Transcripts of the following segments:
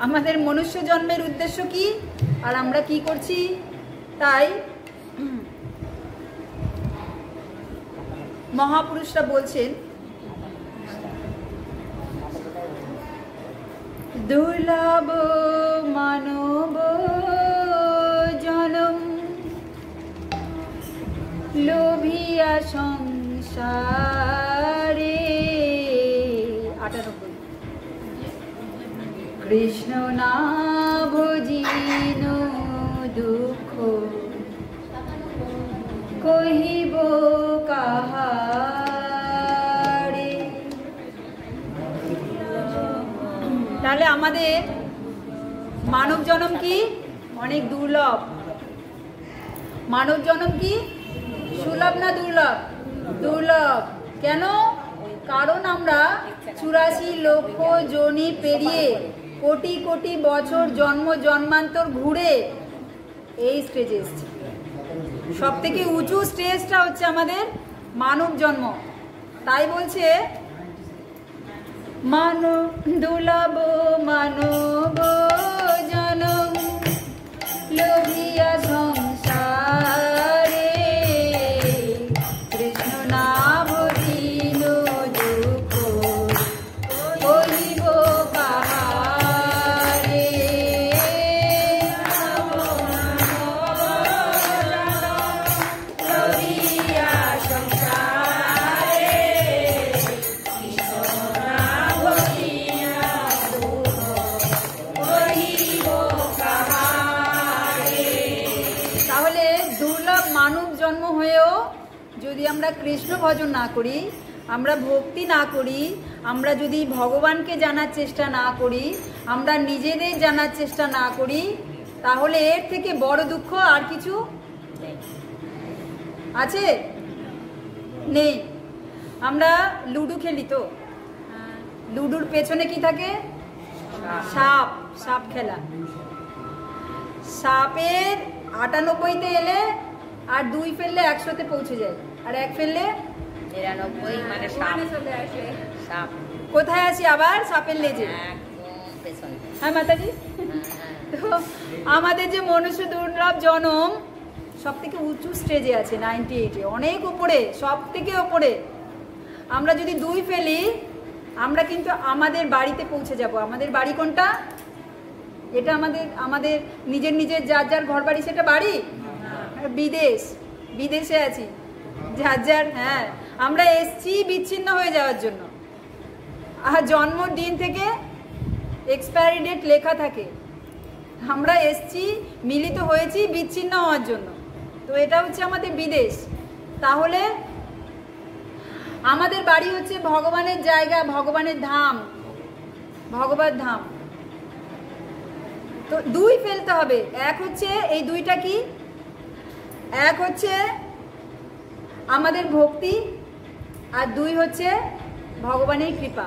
আমাদের মনুষ্য জন্মের উদ্দেশ্য কি আর আমরা কি করছি। তাই মহাপুরুষরা বলছেন দুর্লভ মানব জনম লোভিয়া সংসারে। 98 কৃষ্ণ না ভজিন দুঃখ কহিব কাহারে। তাহলে আমাদের মানব জন্ম কি অনেক দুর্লভ। মানব জন্ম কি সুলভ না দুর্লভ? দুর্লভ। কেন? কারণ আমরা 84 লক্ষ যোনি পেরিয়ে কোটি কোটি বছর জন্ম জন্মান্তর ঘুরে এই স্টেজে এসেছি। সব থেকে উঁচু স্টেজটা হচ্ছে আমাদের মানব জন্ম। তাই বলছে মানব দুর্লভ মানব জনম লোভিয়া সংসারে কৃষ্ণ না ভজিন দুঃখ কহিব কাহারে। লোভিয়া সংসারে কৃষ্ণ না ভজিন দুঃখ কহিব কাহারে। তাহলে দুর্লভ মানব জন্ম হয়েও যদি আমরা কৃষ্ণ ভজন না করি, আমরা ভক্তি না করি, আমরা যদি ভগবানকে জানার চেষ্টা না করি, আমরা নিজেদের জানার চেষ্টা না করি, তাহলে এর থেকে বড় দুঃখ আর কিছু আছে? নেই। আমরা লুডো খেলি তো, লুডোর পেছনে কি থাকে? সাপ। সাপ খেলা। সাপের 98তে এলে আর 2 ফেললে 100তে পৌঁছে যায়, আর 1 ফেললে 99 মানে চলে আসে। সাপ কোথায় আছে? আবার সাপের লেজে। হ্যাঁ মাতাজি। তো আমাদের যে মনুষ্য দুর্লভ জনম সব থেকে উঁচু স্টেজে আছে 98-এ, অনেক উপরে, সব থেকে উপরে। আমরা যদি 2 ফেলি আমরা কিন্তু আমাদের বাড়িতে পৌঁছে যাব। আমাদের বাড়ি কোনটা? এটা আমাদের নিজের নিজের যার যার ঘর বাড়ি, সেটা বাড়ি? বিদেশ। বিদেশে আছি যার যার। হ্যাঁ, আমরা এসছি বিচ্ছিন্ন হয়ে যাওয়ার জন্য। আর জন্মদিন থেকে এক্সপায়ারি ডেট লেখা থাকে। আমরা এসছি, মিলিত হয়েছি বিচ্ছিন্ন হওয়ার জন্য। তো এটা হচ্ছে আমাদের বিদেশ। তাহলে আমাদের বাড়ি হচ্ছে ভগবানের জায়গা, ভগবানের ধাম, ভগবত ধাম। তো 2 ফেলতে হবে। এক হচ্ছে এই 2টা কি? এক হচ্ছে আমাদের ভক্তি, আর 2 হচ্ছে ভগবানের কৃপা।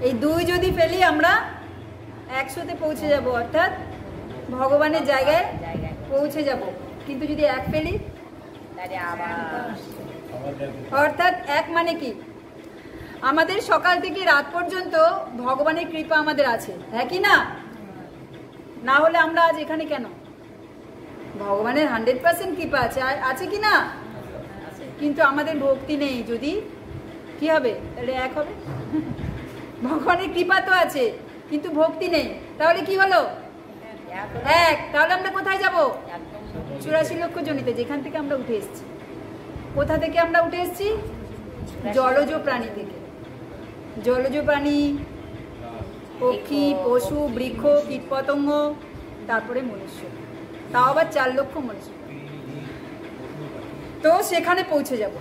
এই 2 যদি ফেলি আমরা 100তে পৌঁছে যাব, অর্থাৎ ভগবানের জায়গায় পৌঁছে যাব। কিন্তু যদি 1 ফেলি, অর্থাৎ 1 মানে কি? আমাদের সকাল থেকে রাত পর্যন্ত ভগবানের কৃপা আমাদের আছে, হ্যাঁ কি না? না হলে আমরা আজ এখানে কেন? ভগবানের 100% কৃপা আছে, আছে কি না? কিন্তু আমাদের ভক্তি নেই। যদি কি হবে? তাহলে 1 হবে। ভগবানের কৃপা তো আছে কিন্তু ভক্তি নেই, তাহলে কি হলো? 1। তাহলে আমরা কোথায় যাব? 84 লক্ষ জনিতে, যেখান থেকে আমরা উঠে এসেছি। কোথা থেকে আমরা উঠে এসেছি? জলজ প্রাণী থেকে। জলজ প্রাণী, পক্ষী, পশু, বৃক্ষ, কীটপতঙ্গ, তারপরে মনুষ্য। তাও আবার 4 লক্ষ মনুষ্য। তো সেখানে পৌঁছে যাব।